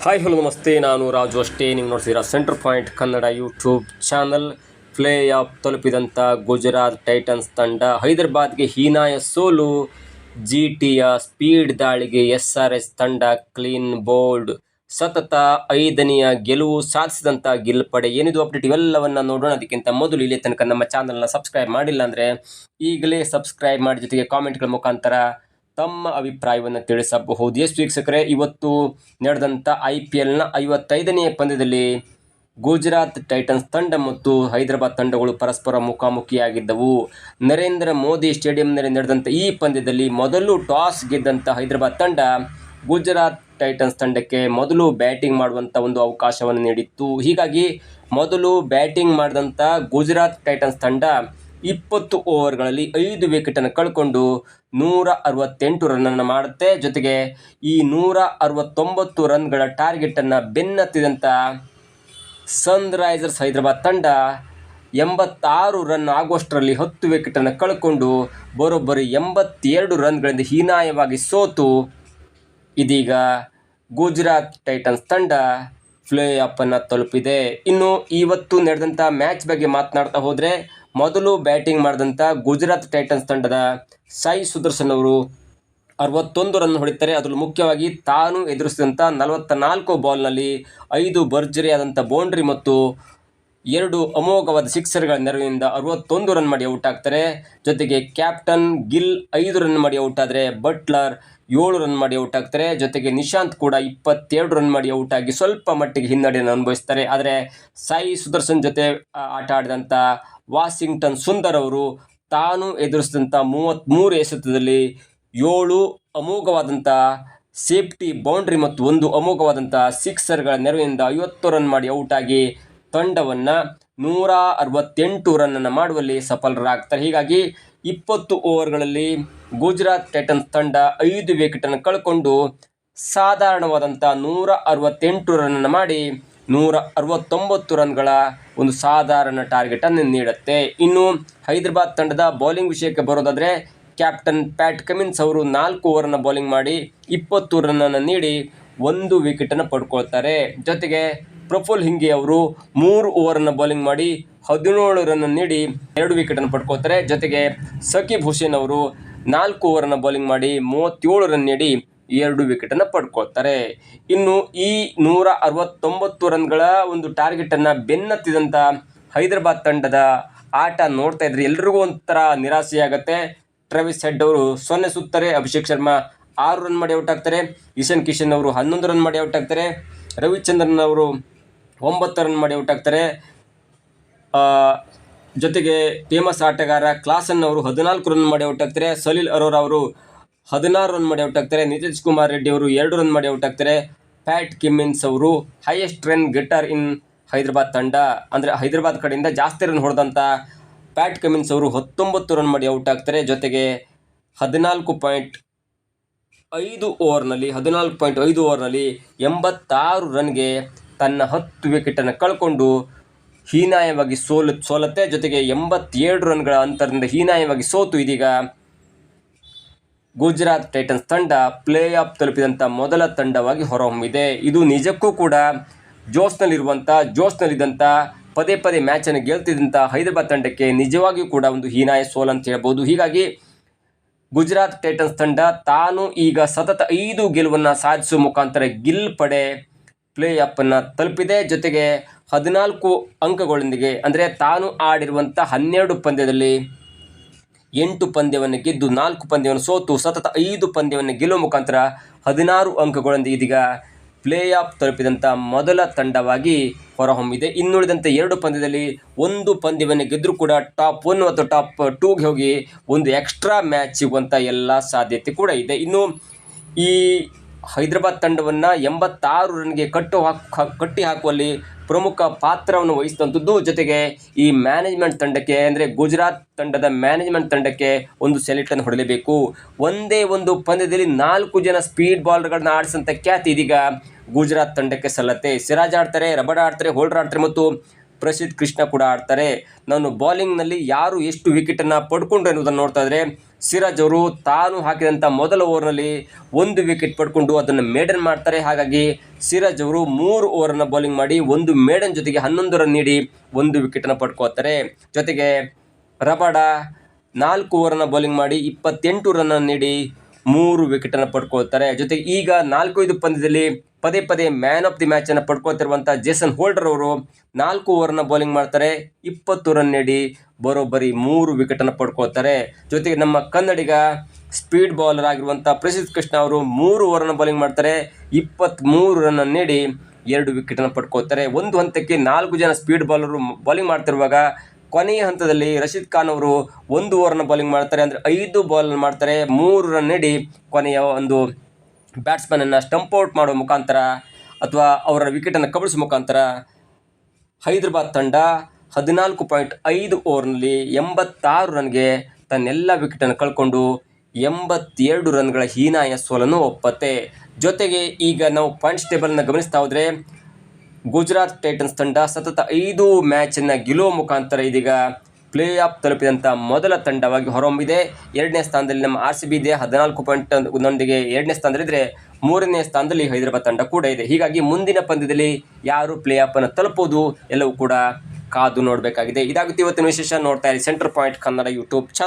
Hi hello ನಮಸ್ತೆ, ನಾನು ರಾಜು ಅಷ್ಟೇ. ನೀವು ನೋಡ್ತಿದ್ದೀರಾ centre point Kannada YouTube channel. Play off ತಲುಪಿದಂಥ ಗುಜರಾತ್ ಟೈಟನ್ಸ್ ತಂಡ ಹೈದರಾಬಾದ್ಗೆ ಹೀನಾಯ ಸೋಲು. ಜಿಟಿಯ ಸ್ಪೀಡ್ ದಾಳಿಗೆ SRH ತಂಡ ಕ್ಲೀನ್ ಬೋಲ್ಡ್. ಸತತ 5ನೆಯ ಗೆಲುವು ಸಾಧಿಸಿದಂಥ ಗಿಲ್ ಪಡೆ. ಏನಿದು ಅಪ್ಡೇಟ್ ಇವೆಲ್ಲವನ್ನು ನೋಡೋಣ. ಅದಕ್ಕಿಂತ ಮೊದಲು ಇಲ್ಲಿ ತನಕ ನಮ್ಮ ಚಾನಲ್ನ ಸಬ್ಸ್ಕ್ರೈಬ್ ಮಾಡಿಲ್ಲ ಅಂದರೆ ಈಗಲೇ ಸಬ್ಸ್ಕ್ರೈಬ್ ಮಾಡಿ, ಜೊತೆಗೆ ಕಾಮೆಂಟ್ಗಳ ಮುಖಾಂತರ ತಮ್ಮ ಅಭಿಪ್ರಾಯವನ್ನು ತಿಳಿಸಬಹುದು. ಎಸ್ ವೀಕ್ಷಕರೇ, ಇವತ್ತು ನಡೆದಂಥ IPLನ 55ನೆಯ ಪಂದ್ಯದಲ್ಲಿ ಗುಜರಾತ್ ಟೈಟನ್ಸ್ ತಂಡ ಮತ್ತು ಹೈದರಾಬಾದ್ ತಂಡಗಳು ಪರಸ್ಪರ ಮುಖಾಮುಖಿಯಾಗಿದ್ದವು. ನರೇಂದ್ರ ಮೋದಿ ಸ್ಟೇಡಿಯಂನಲ್ಲಿ ನಡೆದಂಥ ಈ ಪಂದ್ಯದಲ್ಲಿ ಮೊದಲು ಟಾಸ್ ಗೆದ್ದಂಥ ಹೈದರಾಬಾದ್ ತಂಡ ಗುಜರಾತ್ ಟೈಟನ್ಸ್ ತಂಡಕ್ಕೆ ಮೊದಲು ಬ್ಯಾಟಿಂಗ್ ಮಾಡುವಂಥ ಒಂದು ಅವಕಾಶವನ್ನು ನೀಡಿತ್ತು. ಹೀಗಾಗಿ ಮೊದಲು ಬ್ಯಾಟಿಂಗ್ ಮಾಡಿದಂಥ ಗುಜರಾತ್ ಟೈಟನ್ಸ್ ತಂಡ 20 ಓವರ್ಗಳಲ್ಲಿ 5 ವಿಕೆಟನ್ನು ಕಳ್ಕೊಂಡು 168 ರನ್ನನ್ನು ಮಾಡುತ್ತೆ. ಜೊತೆಗೆ ಈ 169 ರನ್ಗಳ ಟಾರ್ಗೆಟನ್ನು ಬೆನ್ನತ್ತಿದಂಥ ಸನ್ರೈಸರ್ಸ್ ಹೈದರಾಬಾದ್ ತಂಡ 86 ರನ್ ಆಗುವಷ್ಟರಲ್ಲಿ 10 ವಿಕೆಟನ್ನು ಕಳ್ಕೊಂಡು ಬರೋಬ್ಬರಿ 82 ರನ್ಗಳಿಂದ ಹೀನಾಯವಾಗಿ ಸೋತು ಇದೀಗ ಗುಜರಾತ್ ಟೈಟನ್ಸ್ ತಂಡ ಪ್ಲೇ ಆಫನ್ನು ತಲುಪಿದೆ. ಇನ್ನು ಇವತ್ತು ನಡೆದಂಥ ಮ್ಯಾಚ್ ಬಗ್ಗೆ ಮಾತನಾಡ್ತಾ ಹೋದರೆ, ಮೊದಲು ಬ್ಯಾಟಿಂಗ್ ಮಾಡಿದಂಥ ಗುಜರಾತ್ ಟೈಟನ್ಸ್ ತಂಡದ ಸಾಯಿ ಸುದರ್ಶನ್ ಅವರು 61 ರನ್ ಹೊಡಿತಾರೆ. ಅದರಲ್ಲೂ ಮುಖ್ಯವಾಗಿ ತಾನು ಎದುರಿಸಿದಂಥ 44 ಬಾಲ್ನಲ್ಲಿ 5 ಭರ್ಜರಿಯಾದಂಥ ಬೌಂಡ್ರಿ ಮತ್ತು 2 ಅಮೋಘವಾದ ಸಿಕ್ಸರ್ಗಳ ನೆರವಿನಿಂದ 61 ರನ್ ಮಾಡಿ ಔಟ್ ಆಗ್ತಾರೆ. ಜೊತೆಗೆ ಕ್ಯಾಪ್ಟನ್ ಗಿಲ್ 5 ರನ್ ಮಾಡಿ ಔಟ್ ಆದರೆ ಬಟ್ಲರ್ 7 ರನ್ ಮಾಡಿ ಔಟ್ ಆಗ್ತಾರೆ. ಜೊತೆಗೆ ನಿಶಾಂತ್ ಕೂಡ 22 ರನ್ ಮಾಡಿ ಔಟ್ ಆಗಿ ಸ್ವಲ್ಪ ಮಟ್ಟಿಗೆ ಹಿನ್ನಡೆಯನ್ನು ಅನುಭವಿಸ್ತಾರೆ. ಆದರೆ ಸಾಯಿ ಸುದರ್ಶನ್ ಜೊತೆ ಆಟ ಆಡಿದಂಥ ವಾಷಿಂಗ್ಟನ್ ಸುಂದರ್ ಅವರು ತಾನು ಎದುರಿಸಿದಂಥ 33 ಎಸೆತದಲ್ಲಿ 7 ಅಮೋಘವಾದಂಥ ಸೇಫ್ಟಿ ಬೌಂಡ್ರಿ ಮತ್ತು 1 ಅಮೋಘವಾದಂಥ ಸಿಕ್ಸರ್ಗಳ ನೆರವಿನಿಂದ 50 ರನ್ ಮಾಡಿ ಔಟ್ ಆಗಿ ತಂಡವನ್ನು 168 ರನ್ನನ್ನು ಮಾಡುವಲ್ಲಿ ಸಫಲರಾಗ್ತಾರೆ. ಹೀಗಾಗಿ 20 ಓವರ್ಗಳಲ್ಲಿ ಗುಜರಾತ್ ಟೈಟನ್ಸ್ ತಂಡ 5 ವಿಕೆಟನ್ನು ಕಳ್ಕೊಂಡು ಸಾಧಾರಣವಾದಂಥ 168 ರನ್ನನ್ನು ಮಾಡಿ 169 ರನ್ಗಳ ಒಂದು ಸಾಧಾರಣ ಟಾರ್ಗೆಟನ್ನು ನೀಡುತ್ತೆ. ಇನ್ನು ಹೈದರಾಬಾದ್ ತಂಡದ ಬೌಲಿಂಗ್ ವಿಷಯಕ್ಕೆ ಬರೋದಾದರೆ, ಕ್ಯಾಪ್ಟನ್ ಪ್ಯಾಟ್ ಕಮಿನ್ಸ್ ಅವರು 4 ಓವರನ್ನು ಬೌಲಿಂಗ್ ಮಾಡಿ 20 ರನ್ನನ್ನು ನೀಡಿ 1 ವಿಕೆಟನ್ನು ಪಡ್ಕೊಳ್ತಾರೆ. ಜೊತೆಗೆ ಪ್ರಫುಲ್ ಹಿಂಗಿ ಅವರು 3 ಓವರನ್ನು ಬೌಲಿಂಗ್ ಮಾಡಿ 17 ರನ್ ನೀಡಿ 2 ವಿಕೆಟನ್ನು ಪಡ್ಕೊಳ್ತಾರೆ. ಜೊತೆಗೆ ಸಕೀಬ್ ಹುಸೇನ್ ಅವರು 4 ಓವರನ್ನು ಬೌಲಿಂಗ್ ಮಾಡಿ 37 ರನ್ ನೀಡಿ 2 ವಿಕೆಟನ್ನು ಪಡ್ಕೊಳ್ತಾರೆ. ಇನ್ನು ಈ 169 ರನ್ಗಳ ಒಂದು ಟಾರ್ಗೆಟನ್ನು ಬೆನ್ನತ್ತಿದಂಥ ಹೈದರಾಬಾದ್ ತಂಡದ ಆಟ ನೋಡ್ತಾ ಇದ್ರೆ ಎಲ್ರಿಗೂ ಒಂಥರ ನಿರಾಸೆಯಾಗುತ್ತೆ. ಟ್ರಾವಿಸ್ ಹೆಡ್ ಅವರು 0 ಸುತ್ತಾರೆ, ಅಭಿಷೇಕ್ ಶರ್ಮಾ 6 ರನ್ ಮಾಡಿ ಔಟ್ ಆಗ್ತಾರೆ, ಇಶಾನ್ ಕಿಶನ್ ಅವರು 11 ರನ್ ಮಾಡಿ ಔಟ್ ಆಗ್ತಾರೆ, ರವಿಚಂದ್ರನ್ ಅವರು 9 ರನ್ ಮಾಡಿ ಔಟ್ ಆಗ್ತಾರೆ. ಜೊತೆಗೆ ಫೇಮಸ್ ಆಟಗಾರ ಕ್ಲಾಸನ್ ಅವರು 14 ರನ್ ಮಾಡಿ ಔಟ್ ಆಗ್ತಾರೆ, ಸಲೀಲ್ ಅರೋರಾ ಅವರು 16 ರನ್ ಮಾಡಿ ಔಟ್ ಆಗ್ತಾರೆ, ನಿತೀಶ್ ಕುಮಾರ್ ರೆಡ್ಡಿ ಅವರು 2 ರನ್ ಮಾಡಿ ಔಟ್ ಆಗ್ತಾರೆ. ಪ್ಯಾಟ್ ಕಮಿನ್ಸ್ ಅವರು ಹೈಯೆಸ್ಟ್ ರನ್ ಗೆಟರ್ ಇನ್ ಹೈದರಾಬಾದ್ ತಂಡ, ಅಂದರೆ ಹೈದರಾಬಾದ್ ಕಡೆಯಿಂದ ಜಾಸ್ತಿ ರನ್ ಹೊಡೆದಂಥ ಪ್ಯಾಟ್ ಕಮಿನ್ಸ್ ಅವರು 19 ರನ್ ಮಾಡಿ ಔಟ್ ಆಗ್ತಾರೆ. ಜೊತೆಗೆ 14.5 ಓವರ್ನಲ್ಲಿ 86 ರನ್ಗೆ ತನ್ನ 10 ವಿಕೆಟನ್ನು ಕಳ್ಕೊಂಡು ಹೀನಾಯವಾಗಿ ಸೋಲುತ್ತೆ. ಜೊತೆಗೆ 87 ರನ್ಗಳ ಅಂತರದಿಂದ ಹೀನಾಯವಾಗಿ ಸೋತು ಇದೀಗ ಗುಜರಾತ್ ಟೈಟನ್ಸ್ ತಂಡ ಪ್ಲೇ ಆಫ್ ತಲುಪಿದಂಥ ಮೊದಲ ತಂಡವಾಗಿ ಹೊರಹೊಮ್ಮಿದೆ. ಇದು ನಿಜಕ್ಕೂ ಕೂಡ ಜೋಶ್ನಲ್ಲಿದ್ದಂಥ ಪದೇ ಪದೇ ಮ್ಯಾಚನ್ನು ಗೆಲ್ತಿದ್ದಂಥ ಹೈದರಾಬಾದ್ ತಂಡಕ್ಕೆ ನಿಜವಾಗಿಯೂ ಕೂಡ ಒಂದು ಹೀನಾಯ ಸೋಲು ಅಂತ ಹೇಳ್ಬೋದು. ಹೀಗಾಗಿ ಗುಜರಾತ್ ಟೈಟನ್ಸ್ ತಂಡ ತಾನು ಈಗ ಸತತ 5 ಗೆಲುವನ್ನು ಸಾಧಿಸುವ ಮುಖಾಂತರ ಗಿಲ್ ಪಡೆ ಪ್ಲೇ ಆಫನ್ನು ತಲುಪಿದೆ. ಜೊತೆಗೆ 14 ಅಂಕಗಳೊಂದಿಗೆ, ಅಂದರೆ ತಾನು ಆಡಿರುವಂಥ 12 ಪಂದ್ಯದಲ್ಲಿ 8 ಪಂದ್ಯವನ್ನು ಗೆದ್ದು 4 ಪಂದ್ಯವನ್ನು ಸೋತು ಸತತ 5 ಪಂದ್ಯವನ್ನು ಗೆಲ್ಲುವ ಮುಖಾಂತರ 16 ಅಂಕಗಳೊಂದಿಗೆ ಇದೀಗ ಪ್ಲೇ ಆಫ್ ತಲುಪಿದಂಥ ಮೊದಲ ತಂಡವಾಗಿ ಹೊರಹೊಮ್ಮಿದೆ. ಇನ್ನುಳಿದಂತೆ 2 ಪಂದ್ಯದಲ್ಲಿ 1 ಪಂದ್ಯವನ್ನು ಗೆದ್ದರೂ ಕೂಡ ಟಾಪ್ 1 ಮತ್ತು ಟಾಪ್ 2ಗೆ ಹೋಗಿ ಒಂದು ಎಕ್ಸ್ಟ್ರಾ ಮ್ಯಾಚ್ ಸಿಗುವಂಥ ಎಲ್ಲ ಸಾಧ್ಯತೆ ಕೂಡ ಇದೆ. ಇನ್ನು ಈ ಹೈದರಾಬಾದ್ ತಂಡವನ್ನು 86 ರನ್ಗೆ ಕಟ್ಟಿ ಹಾಕುವಲ್ಲಿ ಪ್ರಮುಖ ಪಾತ್ರವನ್ನು ವಹಿಸಿದಂಥದ್ದು. ಜೊತೆಗೆ ಈ ಮ್ಯಾನೇಜ್ಮೆಂಟ್ ತಂಡಕ್ಕೆ, ಅಂದರೆ ಗುಜರಾತ್ ತಂಡದ ಮ್ಯಾನೇಜ್ಮೆಂಟ್ ತಂಡಕ್ಕೆ ಒಂದು ಸೆಲೆಕ್ಟನ್ನು ಹೊಡಲೇಬೇಕು. ಒಂದೇ ಒಂದು ಪಂದ್ಯದಲ್ಲಿ 4 ಜನ ಸ್ಪೀಡ್ ಬಾಲರ್ಗಳನ್ನ ಆಡಿಸಂಥ ಖ್ಯಾತಿ ಇದೀಗ ಗುಜರಾತ್ ತಂಡಕ್ಕೆ ಸಲ್ಲತ್ತೆ. ಸಿರಾಜ್ ಆಡ್ತಾರೆ, ರಬಡ ಆಡ್ತಾರೆ, ಹೋಲ್ಡರ್ ಆಡ್ತಾರೆ ಮತ್ತು ಪ್ರಸಿದ್ಧ ಕೃಷ್ಣ ಕೂಡ ಆಡ್ತಾರೆ. ನಾನು ಬೌಲಿಂಗ್ನಲ್ಲಿ ಯಾರು ಎಷ್ಟು ವಿಕೆಟನ್ನು ಪಡ್ಕೊಂಡ್ರು ಅನ್ನೋದನ್ನು ನೋಡ್ತಾ ಇದ್ದರೆ, ಸಿರಾಜ್ ಅವರು ತಾನು ಹಾಕಿದಂಥ ಮೊದಲ ಓವರ್ನಲ್ಲಿ 1 ವಿಕೆಟ್ ಪಡ್ಕೊಂಡು ಅದನ್ನು ಮೇಡನ್ ಮಾಡ್ತಾರೆ. ಹಾಗಾಗಿ ಸಿರಾಜ್ ಅವರು 3 ಓವರನ್ನು ಬೌಲಿಂಗ್ ಮಾಡಿ 1 ಮೇಡನ್ ಜೊತೆಗೆ 11 ರನ್ ನೀಡಿ 1 ವಿಕೆಟನ್ನು ಪಡ್ಕೋತಾರೆ. ಜೊತೆಗೆ ರಬಾಡ 4 ಓವರನ್ನು ಬೌಲಿಂಗ್ ಮಾಡಿ 28 ರನ್ ನೀಡಿ 3 ವಿಕೆಟನ್ನು ಪಡ್ಕೊಳ್ತಾರೆ. ಜೊತೆಗೆ ಈಗ 4-5 ಪಂದ್ಯದಲ್ಲಿ ಪದೇ ಪದೇ ಮ್ಯಾನ್ ಆಫ್ ದಿ ಮ್ಯಾಚನ್ನು ಪಡ್ಕೊಳ್ತಿರುವಂಥ ಜೇಸನ್ ಹೋಲ್ಡರ್ ಅವರು 4 ಓವರನ್ನು ಬೌಲಿಂಗ್ ಮಾಡ್ತಾರೆ, 20 ರನ್ ನೀಡಿ ಬರೋಬ್ಬರಿ 3 ವಿಕೆಟನ್ನು ಪಡ್ಕೊಳ್ತಾರೆ. ಜೊತೆಗೆ ನಮ್ಮ ಕನ್ನಡಿಗ ಸ್ಪೀಡ್ ಬೌಲರ್ ಆಗಿರುವಂಥ ಪ್ರಸಿದ್ಧ ಕೃಷ್ಣ ಅವರು 3 ಓವರನ್ನು ಬೌಲಿಂಗ್ ಮಾಡ್ತಾರೆ, 23 ರನ್ ನೀಡಿ 2 ವಿಕೆಟನ್ನು ಪಡ್ಕೊಳ್ತಾರೆ. ಒಂದು ಹಂತಕ್ಕೆ 4 ಜನ ಸ್ಪೀಡ್ ಬೌಲರು ಬೌಲಿಂಗ್ ಮಾಡ್ತಿರುವಾಗ ಕೊನೆಯ ಹಂತದಲ್ಲಿ ರಶೀದ್ ಖಾನ್ ಅವರು 1 ಓವರನ್ನು ಬೌಲಿಂಗ್ ಮಾಡ್ತಾರೆ, ಅಂದರೆ 5 ಬಾಲ್ ಮಾಡ್ತಾರೆ, 3 ರನ್ ನೀಡಿ ಕೊನೆಯ ಒಂದು ಬ್ಯಾಟ್ಸ್ಮನನ್ನು ಸ್ಟಂಪ್ ಔಟ್ ಮಾಡುವ ಮುಖಾಂತರ ಅಥವಾ ಅವರ ವಿಕೆಟನ್ನು ಕಬಳಿಸುವ ಮುಖಾಂತರ ಹೈದರಾಬಾದ್ ತಂಡ 14.5 ಓವರ್ನಲ್ಲಿ 86 ರನ್ಗೆ ತನ್ನೆಲ್ಲ ವಿಕೆಟನ್ನು ಕಳ್ಕೊಂಡು 82 ರನ್ಗಳ ಹೀನಾಯ ಸೋಲನ್ನು ಒಪ್ಪತ್ತೆ. ಜೊತೆಗೆ ಈಗ ನಾವು ಪಾಯಿಂಟ್ಸ್ ಟೇಬಲನ್ನು ಗಮನಿಸ್ತಾ ಹೋದರೆ ಗುಜರಾತ್ ಟೈಟನ್ಸ್ ತಂಡ ಸತತ 5 ಮ್ಯಾಚನ್ನು ಗೆಲ್ಲುವ ಮುಖಾಂತರ ಇದೀಗ ಪ್ಲೇ ಆಫ್ ತಲುಪಿದಂಥ ಮೊದಲ ತಂಡವಾಗಿ ಹೊರಹೊಮ್ಮಿದೆ. 2ನೇ ಸ್ಥಾನದಲ್ಲಿ ನಮ್ಮ RCB ಇದೆ 14 ಪಾಯಿಂಟ್ನೊಂದಿಗೆ 2ನೇ ಸ್ಥಾನದಲ್ಲಿದ್ದರೆ, 3ನೇ ಸ್ಥಾನದಲ್ಲಿ ಹೈದರಾಬಾದ್ ತಂಡ ಕೂಡ ಇದೆ. ಹೀಗಾಗಿ ಮುಂದಿನ ಪಂದ್ಯದಲ್ಲಿ ಯಾರು ಪ್ಲೇ ಆಫನ್ನು ತಲುಪೋದು ಎಲ್ಲವೂ ಕೂಡ ಕಾದು ನೋಡಬೇಕಾಗಿದೆ. ಇದಾಗುತ್ತೆ ಇವತ್ತಿನ ವಿಶೇಷ. ನೋಡ್ತಾ ಇರಿ centre point Kannada YouTube channel.